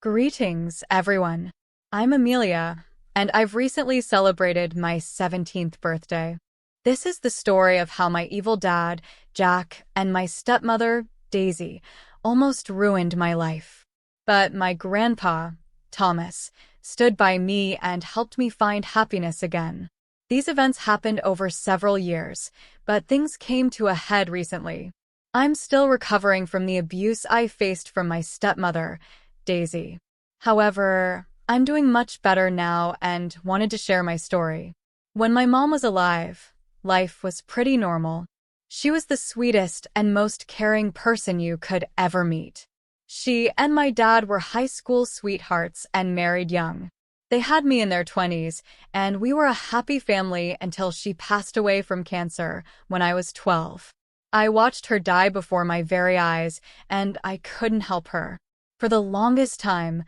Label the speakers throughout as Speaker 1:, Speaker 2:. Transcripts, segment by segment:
Speaker 1: Greetings, everyone. I'm Amelia, and I've recently celebrated my 17th birthday. This is the story of how my evil dad, Jack, and my stepmother, Daisy, almost ruined my life. But my grandpa, Thomas, stood by me and helped me find happiness again. These events happened over several years, but things came to a head recently. I'm still recovering from the abuse I faced from my stepmother, Daisy. However, I'm doing much better now and wanted to share my story. When my mom was alive, life was pretty normal. She was the sweetest and most caring person you could ever meet. She and my dad were high school sweethearts and married young. They had me in their 20s, and we were a happy family until she passed away from cancer when I was 12. I watched her die before my very eyes, and I couldn't help her. For the longest time,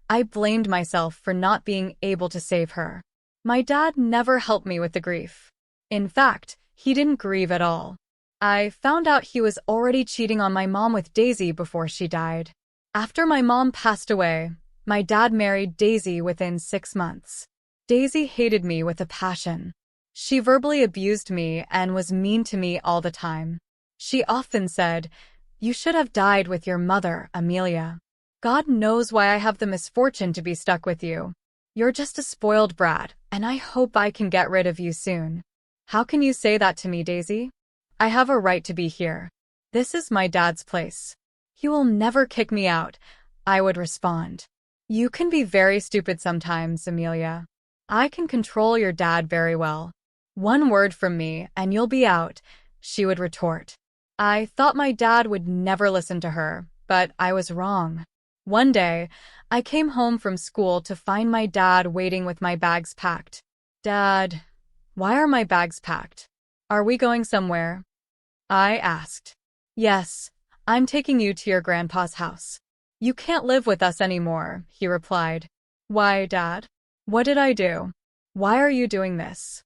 Speaker 1: I blamed myself for not being able to save her. My dad never helped me with the grief. In fact, he didn't grieve at all. I found out he was already cheating on my mom with Daisy before she died. After my mom passed away, my dad married Daisy within 6 months. Daisy hated me with a passion. She verbally abused me and was mean to me all the time. She often said, "You should have died with your mother, Amelia. God knows why I have the misfortune to be stuck with you. You're just a spoiled brat, and I hope I can get rid of you soon." "How can you say that to me, Daisy? I have a right to be here. This is my dad's place. He will never kick me out," I would respond. "You can be very stupid sometimes, Amelia. I can control your dad very well. One word from me and you'll be out," she would retort. I thought my dad would never listen to her, but I was wrong. One day, I came home from school to find my dad waiting with my bags packed. "Dad, why are my bags packed? Are we going somewhere?" I asked. "Yes, I'm taking you to your grandpa's house." "You can't live with us anymore," he replied. "Why, Dad? What did I do? Why are you doing this?"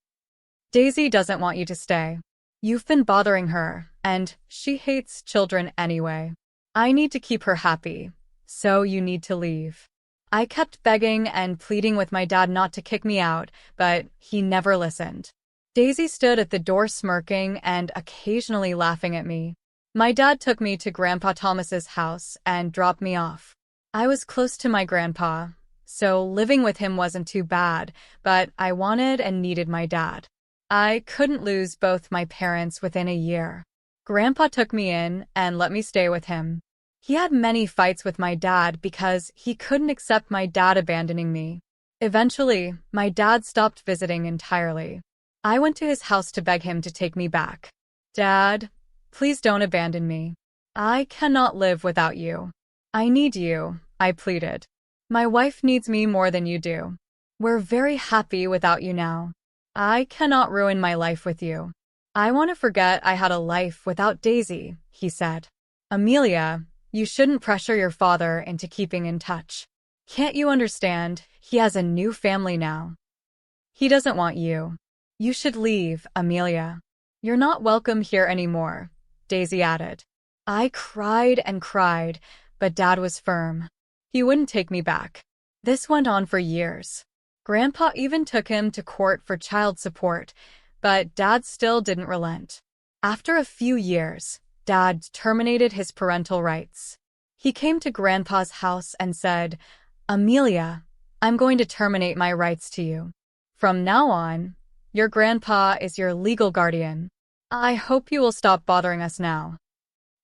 Speaker 1: "Daisy doesn't want you to stay. You've been bothering her, and she hates children anyway. I need to keep her happy, so you need to leave." I kept begging and pleading with my dad not to kick me out, but he never listened. Daisy stood at the door smirking and occasionally laughing at me. My dad took me to Grandpa Thomas's house and dropped me off. I was close to my grandpa, so living with him wasn't too bad, but I wanted and needed my dad. I couldn't lose both my parents within a year. Grandpa took me in and let me stay with him. He had many fights with my dad because he couldn't accept my dad abandoning me. Eventually, my dad stopped visiting entirely. I went to his house to beg him to take me back. "Dad, please don't abandon me. I cannot live without you. I need you," I pleaded. "My wife needs me more than you do. We're very happy without you now. I cannot ruin my life with you. I want to forget I had a life without Daisy," he said. "Amelia, you shouldn't pressure your father into keeping in touch. Can't you understand? He has a new family now. He doesn't want you. You should leave, Amelia. You're not welcome here anymore," Daisy added. I cried and cried, but Dad was firm. He wouldn't take me back. This went on for years. Grandpa even took him to court for child support, but Dad still didn't relent. After a few years, Dad terminated his parental rights. He came to Grandpa's house and said, "Amelia, I'm going to terminate my rights to you. From now on, your grandpa is your legal guardian. I hope you will stop bothering us now."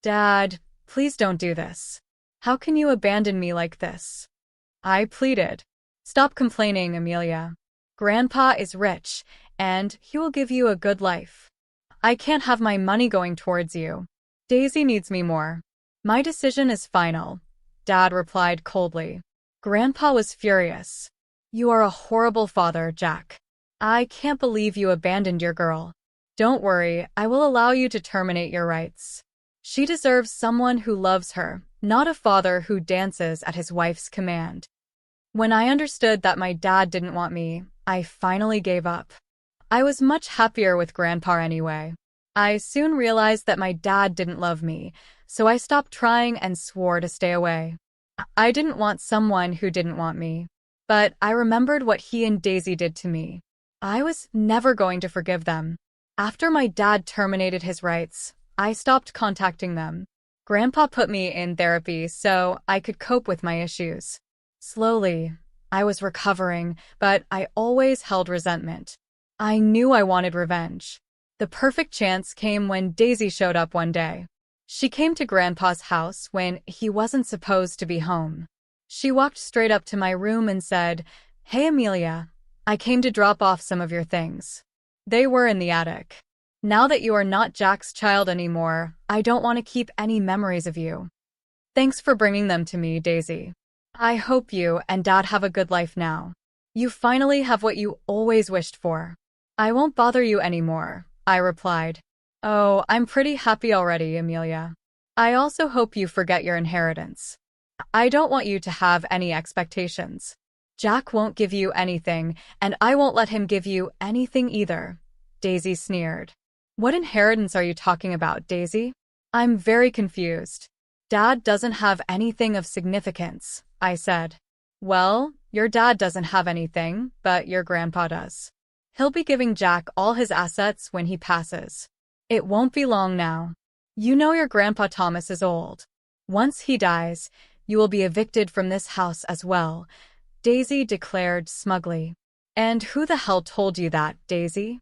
Speaker 1: "Dad, please don't do this. How can you abandon me like this?" I pleaded. "Stop complaining, Amelia. Grandpa is rich, and he will give you a good life. I can't have my money going towards you. Daisy needs me more." "My decision is final," Dad replied coldly. Grandpa was furious. "You are a horrible father, Jack. I can't believe you abandoned your girl. Don't worry, I will allow you to terminate your rights. She deserves someone who loves her, not a father who dances at his wife's command." When I understood that my dad didn't want me, I finally gave up. I was much happier with Grandpa anyway. I soon realized that my dad didn't love me, so I stopped trying and swore to stay away. I didn't want someone who didn't want me. But I remembered what he and Daisy did to me. I was never going to forgive them. After my dad terminated his rights, I stopped contacting them. Grandpa put me in therapy so I could cope with my issues. Slowly, I was recovering, but I always held resentment. I knew I wanted revenge. The perfect chance came when Daisy showed up one day. She came to Grandpa's house when he wasn't supposed to be home. She walked straight up to my room and said, "Hey Amelia, I came to drop off some of your things." They were in the attic. "Now that you are not Jack's child anymore, I don't want to keep any memories of you. Thanks for bringing them to me, Daisy. I hope you and Dad have a good life now. You finally have what you always wished for." "I won't bother you anymore," I replied. "Oh, I'm pretty happy already, Amelia. I also hope you forget your inheritance. I don't want you to have any expectations. Jack won't give you anything, and I won't let him give you anything either," Daisy sneered. "What inheritance are you talking about, Daisy? I'm very confused." "Dad doesn't have anything of significance," I said. "Well, your dad doesn't have anything, but your grandpa does. He'll be giving Jack all his assets when he passes. It won't be long now. You know your grandpa Thomas is old. Once he dies, you will be evicted from this house as well," Daisy declared smugly. "And who the hell told you that, Daisy?"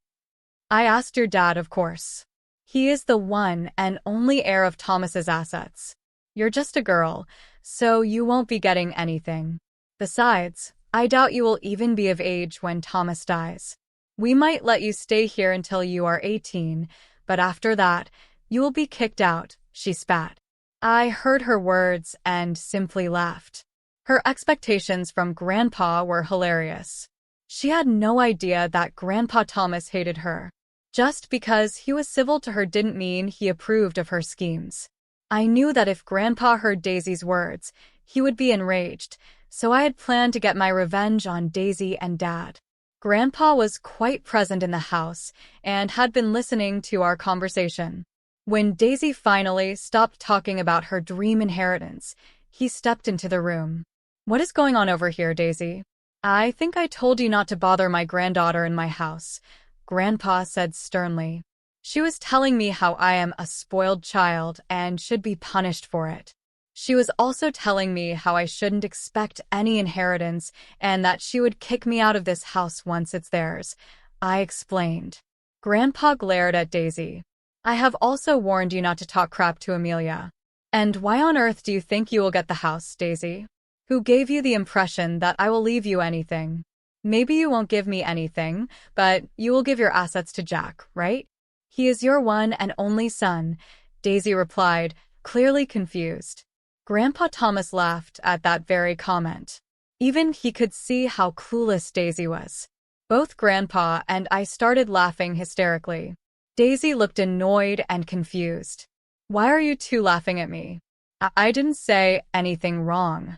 Speaker 1: "I asked your dad, of course. He is the one and only heir of Thomas's assets. You're just a girl, so you won't be getting anything. Besides, I doubt you will even be of age when Thomas dies. We might let you stay here until you are 18, but after that, you will be kicked out," she spat. I heard her words and simply laughed. Her expectations from Grandpa were hilarious. She had no idea that Grandpa Thomas hated her. Just because he was civil to her didn't mean he approved of her schemes. I knew that if Grandpa heard Daisy's words, he would be enraged, so I had planned to get my revenge on Daisy and Dad. Grandpa was quite present in the house and had been listening to our conversation. When Daisy finally stopped talking about her dream inheritance, he stepped into the room. "What is going on over here, Daisy?" "I think I told you not to bother my granddaughter in my house," Grandpa said sternly. "She was telling me how I am a spoiled child and should be punished for it. She was also telling me how I shouldn't expect any inheritance and that she would kick me out of this house once it's theirs," I explained. Grandpa glared at Daisy. "I have also warned you not to talk crap to Amelia. And why on earth do you think you will get the house, Daisy? Who gave you the impression that I will leave you anything? Maybe you won't give me anything, but you will give your assets to Jack, right? He is your one and only son," Daisy replied, clearly confused. Grandpa Thomas laughed at that very comment. Even he could see how clueless Daisy was. Both Grandpa and I started laughing hysterically. Daisy looked annoyed and confused. "Why are you two laughing at me? I didn't say anything wrong.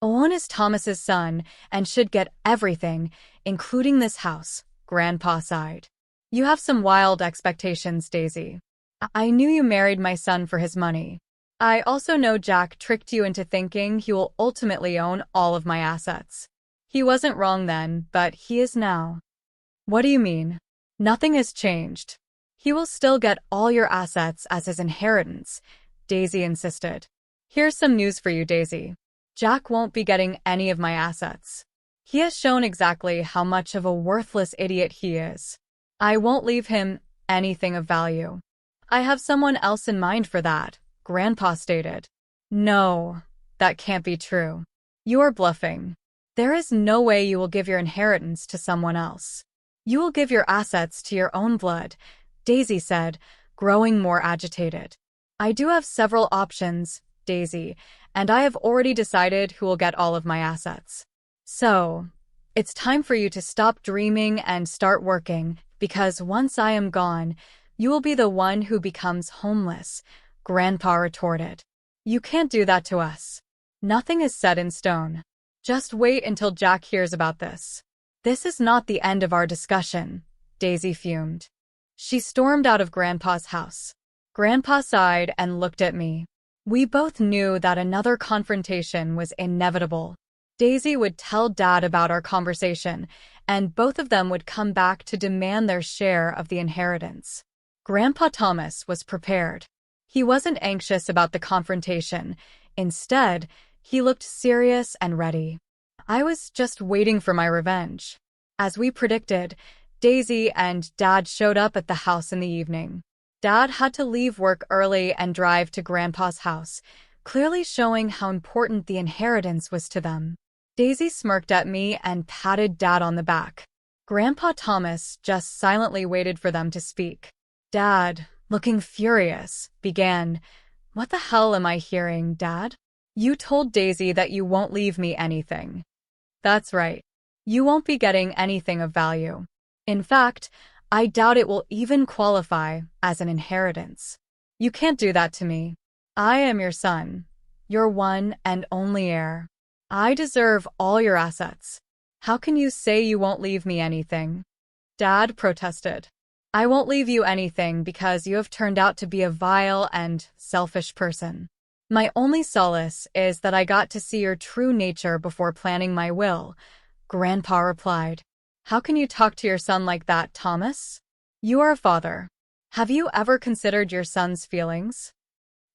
Speaker 1: Owen is Thomas's son and should get everything, including this house," Grandpa sighed. "You have some wild expectations, Daisy. I knew you married my son for his money. I also know Jack tricked you into thinking he will ultimately own all of my assets. He wasn't wrong then, but he is now." "What do you mean?" "Nothing has changed. He will still get all your assets as his inheritance," Daisy insisted. "Here's some news for you, Daisy. Jack won't be getting any of my assets. He has shown exactly how much of a worthless idiot he is. I won't leave him anything of value." "I have someone else in mind for that," Grandpa stated. "No, that can't be true. You are bluffing. There is no way you will give your inheritance to someone else. You will give your assets to your own blood," Daisy said, growing more agitated. "I do have several options, Daisy, and I have already decided who will get all of my assets. So, it's time for you to stop dreaming and start working, because once I am gone, you will be the one who becomes homeless," Grandpa retorted. "You can't do that to us. Nothing is set in stone. Just wait until Jack hears about this." "This is not the end of our discussion," Daisy fumed. She stormed out of Grandpa's house. Grandpa sighed and looked at me. We both knew that another confrontation was inevitable. Daisy would tell Dad about our conversation, and both of them would come back to demand their share of the inheritance. Grandpa Thomas was prepared. He wasn't anxious about the confrontation. Instead, he looked serious and ready. I was just waiting for my revenge. As we predicted, Daisy and Dad showed up at the house in the evening. Dad had to leave work early and drive to Grandpa's house, clearly showing how important the inheritance was to them. Daisy smirked at me and patted Dad on the back. Grandpa Thomas just silently waited for them to speak. Dad, looking furious, began, "What the hell am I hearing, Dad? You told Daisy that you won't leave me anything." "That's right. You won't be getting anything of value. In fact, I doubt it will even qualify as an inheritance. You can't do that to me. I am your son, your one and only heir. I deserve all your assets. How can you say you won't leave me anything?" Dad protested. "I won't leave you anything because you have turned out to be a vile and selfish person. My only solace is that I got to see your true nature before planning my will," Grandpa replied. "How can you talk to your son like that, Thomas? You are a father. Have you ever considered your son's feelings?"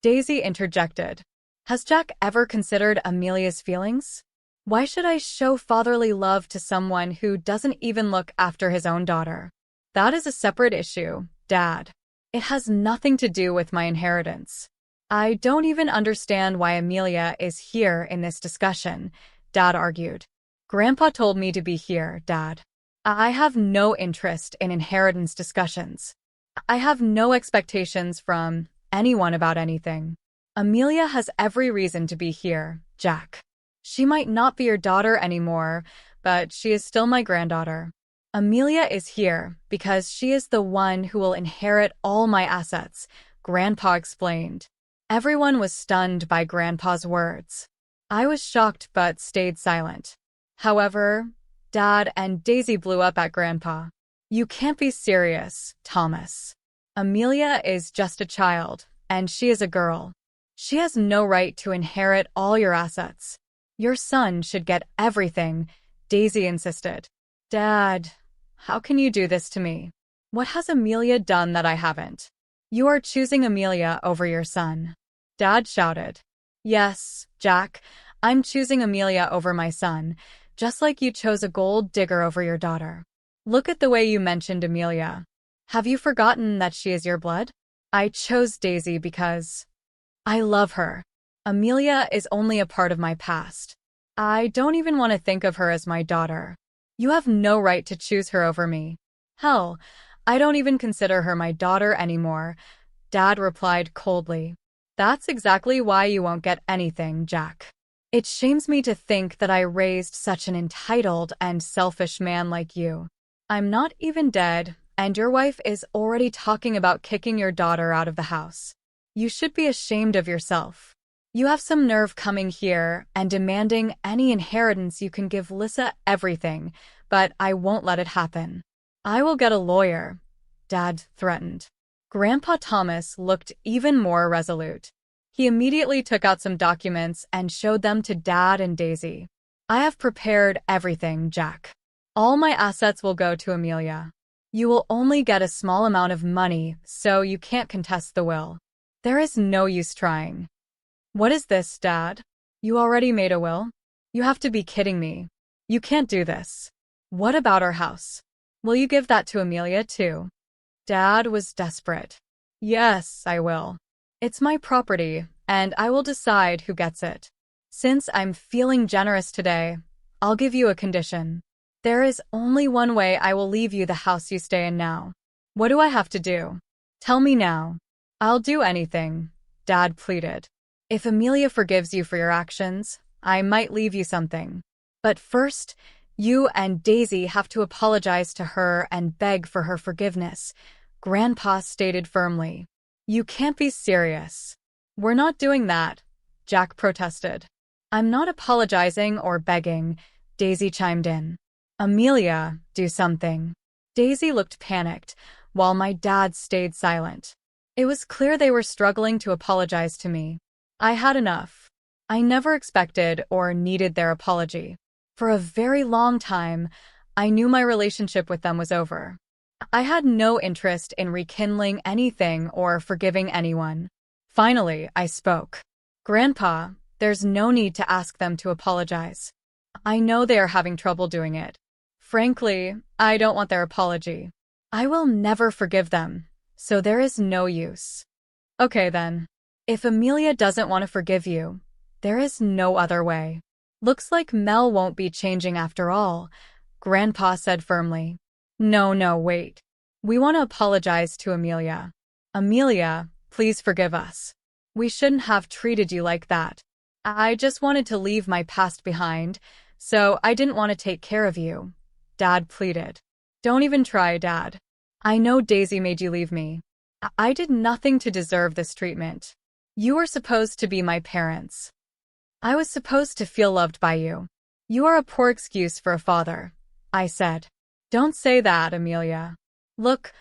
Speaker 1: Daisy interjected. "Has Jack ever considered Amelia's feelings? Why should I show fatherly love to someone who doesn't even look after his own daughter?" "That is a separate issue, Dad. It has nothing to do with my inheritance. I don't even understand why Amelia is here in this discussion," Dad argued. "Grandpa told me to be here, Dad. I have no interest in inheritance discussions. I have no expectations from anyone about anything. Amelia has every reason to be here, Jack. She might not be your daughter anymore, but she is still my granddaughter. Amelia is here because she is the one who will inherit all my assets," Grandpa explained. Everyone was stunned by Grandpa's words. I was shocked but stayed silent. However, Dad and Daisy blew up at Grandpa. "You can't be serious, Thomas. Amelia is just a child, and she is a girl. She has no right to inherit all your assets. Your son should get everything," Daisy insisted. "Dad, how can you do this to me? What has Amelia done that I haven't? You are choosing Amelia over your son," Dad shouted. "Yes, Jack, I'm choosing Amelia over my son, just like you chose a gold digger over your daughter. Look at the way you mentioned Amelia. Have you forgotten that she is your blood? I chose Daisy because I love her. Amelia is only a part of my past. I don't even want to think of her as my daughter. You have no right to choose her over me. Hell, I don't even consider her my daughter anymore," Dad replied coldly. "That's exactly why you won't get anything, Jack. It shames me to think that I raised such an entitled and selfish man like you. I'm not even dead, and your wife is already talking about kicking your daughter out of the house. You should be ashamed of yourself. You have some nerve coming here and demanding any inheritance you can give Lissa everything, but I won't let it happen. I will get a lawyer," Dad threatened. Grandpa Thomas looked even more resolute. He immediately took out some documents and showed them to Dad and Daisy. "I have prepared everything, Jack. All my assets will go to Amelia. You will only get a small amount of money, so you can't contest the will. There is no use trying." "What is this, Dad? You already made a will? You have to be kidding me. You can't do this. What about our house? Will you give that to Amelia too?" Dad was desperate. "Yes, I will. It's my property, and I will decide who gets it. Since I'm feeling generous today, I'll give you a condition. There is only one way I will leave you the house you stay in now. What do I have to do? Tell me now." "I'll do anything," Dad pleaded. "If Amelia forgives you for your actions, I might leave you something. But first, you and Daisy have to apologize to her and beg for her forgiveness," Grandpa stated firmly. "You can't be serious." "We're not doing that," Jack protested. "I'm not apologizing or begging," Daisy chimed in. "Amelia, do something." Daisy looked panicked, while my dad stayed silent. It was clear they were struggling to apologize to me. I had enough. I never expected or needed their apology. For a very long time, I knew my relationship with them was over. I had no interest in rekindling anything or forgiving anyone. Finally, I spoke. Grandpa, there's no need to ask them to apologize. I know they are having trouble doing it. Frankly, I don't want their apology. I will never forgive them, so there is no use. Okay then. If Amelia doesn't want to forgive you, there is no other way. Looks like Mel won't be changing after all, Grandpa said firmly. No, wait. We want to apologize to Amelia. Amelia, please forgive us. We shouldn't have treated you like that. I just wanted to leave my past behind, so I didn't want to take care of you, Dad pleaded. Don't even try, Dad. I know Daisy made you leave me. I did nothing to deserve this treatment. You were supposed to be my parents. I was supposed to feel loved by you. You are a poor excuse for a father, I said. Don't say that, Amelia. Look,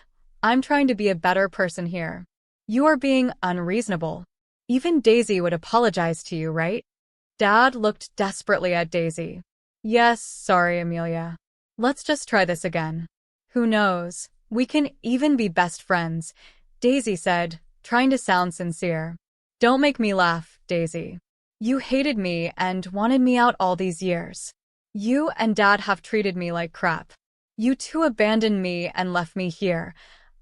Speaker 1: I'm trying to be a better person here. You are being unreasonable. Even Daisy would apologize to you, right? Dad looked desperately at Daisy. Yes, sorry, Amelia. Let's just try this again. Who knows? We can even be best friends, Daisy said, trying to sound sincere. Don't make me laugh, Daisy. You hated me and wanted me out all these years. You and Dad have treated me like crap. You two abandoned me and left me here,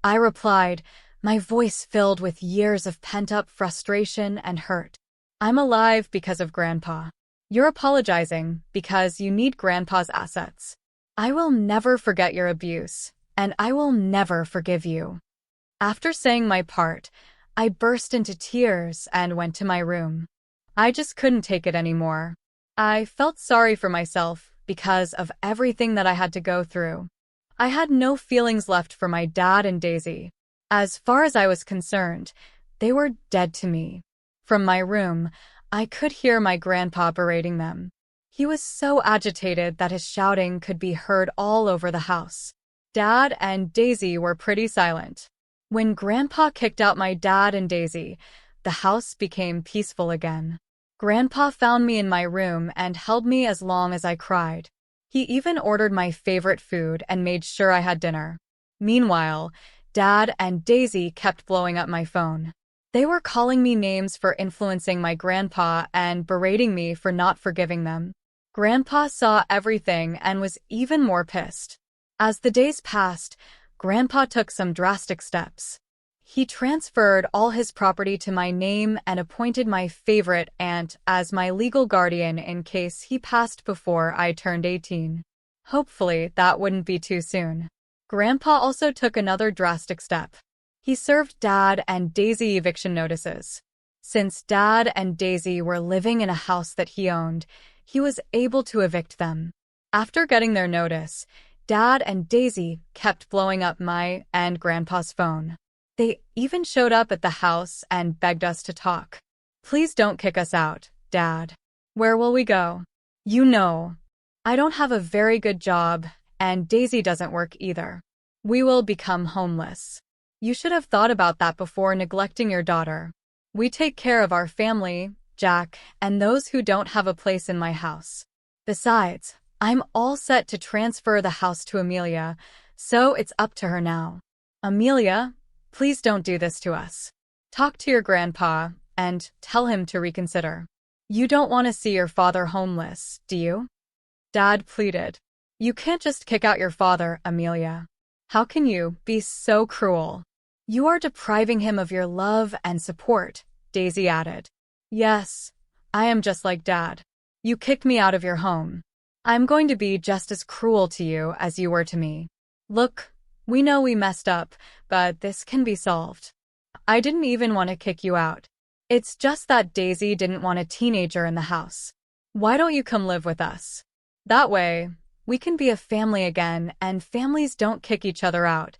Speaker 1: I replied, my voice filled with years of pent-up frustration and hurt. I'm alive because of Grandpa. You're apologizing because you need Grandpa's assets. I will never forget your abuse, and I will never forgive you. After saying my part, I burst into tears and went to my room. I just couldn't take it anymore. I felt sorry for myself because of everything that I had to go through. I had no feelings left for my dad and Daisy. As far as I was concerned, they were dead to me. From my room, I could hear my grandpa berating them. He was so agitated that his shouting could be heard all over the house. Dad and Daisy were pretty silent. When Grandpa kicked out my dad and Daisy, the house became peaceful again. Grandpa found me in my room and held me as long as I cried. He even ordered my favorite food and made sure I had dinner. Meanwhile, Dad and Daisy kept blowing up my phone. They were calling me names for influencing my grandpa and berating me for not forgiving them. Grandpa saw everything and was even more pissed. As the days passed, Grandpa took some drastic steps. He transferred all his property to my name and appointed my favorite aunt as my legal guardian in case he passed before I turned 18. Hopefully, that wouldn't be too soon. Grandpa also took another drastic step. He served Dad and Daisy eviction notices. Since Dad and Daisy were living in a house that he owned, he was able to evict them. After getting their notice, Dad and Daisy kept blowing up my and Grandpa's phone. They even showed up at the house and begged us to talk. Please don't kick us out, Dad. Where will we go? You know, I don't have a very good job, and Daisy doesn't work either. We will become homeless. You should have thought about that before neglecting your daughter. We take care of our family, Jack, and those who don't have a place in my house. Besides, I'm all set to transfer the house to Amelia, so it's up to her now. Amelia, please don't do this to us. Talk to your grandpa and tell him to reconsider. You don't want to see your father homeless, do you? Dad pleaded. You can't just kick out your father, Amelia. How can you be so cruel? You are depriving him of your love and support, Daisy added. Yes, I am just like Dad. You kicked me out of your home. I'm going to be just as cruel to you as you were to me. Look, we know we messed up, but this can be solved. I didn't even want to kick you out. It's just that Daisy didn't want a teenager in the house. Why don't you come live with us? That way, we can be a family again and families don't kick each other out,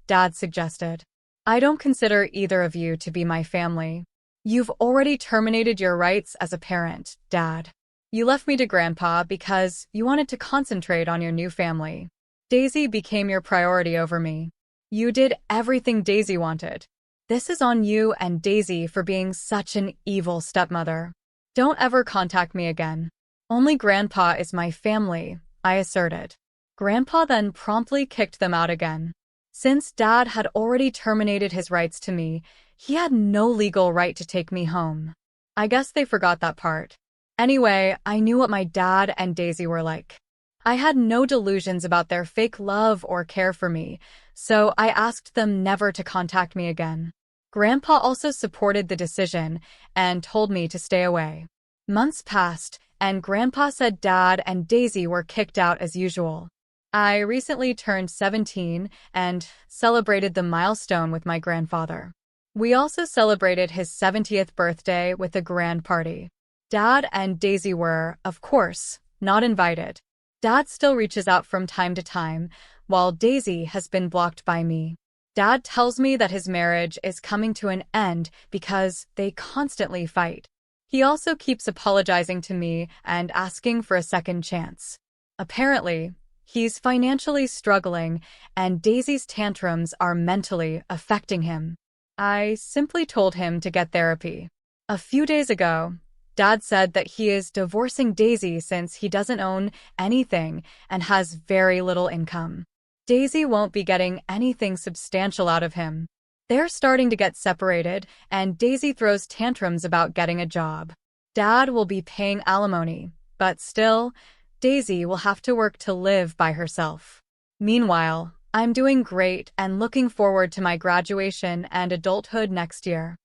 Speaker 1: Dad suggested. I don't consider either of you to be my family. You've already terminated your rights as a parent, Dad. You left me to Grandpa because you wanted to concentrate on your new family. Daisy became your priority over me. You did everything Daisy wanted. This is on you and Daisy for being such an evil stepmother. Don't ever contact me again. Only Grandpa is my family, I asserted. Grandpa then promptly kicked them out again. Since Dad had already terminated his rights to me, he had no legal right to take me home. I guess they forgot that part. Anyway, I knew what my dad and Daisy were like. I had no delusions about their fake love or care for me, so I asked them never to contact me again. Grandpa also supported the decision and told me to stay away. Months passed, and Grandpa said Dad and Daisy were kicked out as usual. I recently turned 17 and celebrated the milestone with my grandfather. We also celebrated his 70th birthday with a grand party. Dad and Daisy were, of course, not invited. Dad still reaches out from time to time, while Daisy has been blocked by me. Dad tells me that his marriage is coming to an end because they constantly fight. He also keeps apologizing to me and asking for a second chance. Apparently, he's financially struggling, and Daisy's tantrums are mentally affecting him. I simply told him to get therapy. A few days ago, Dad said that he is divorcing Daisy since he doesn't own anything and has very little income. Daisy won't be getting anything substantial out of him. They're starting to get separated, and Daisy throws tantrums about getting a job. Dad will be paying alimony, but still, Daisy will have to work to live by herself. Meanwhile, I'm doing great and looking forward to my graduation and adulthood next year.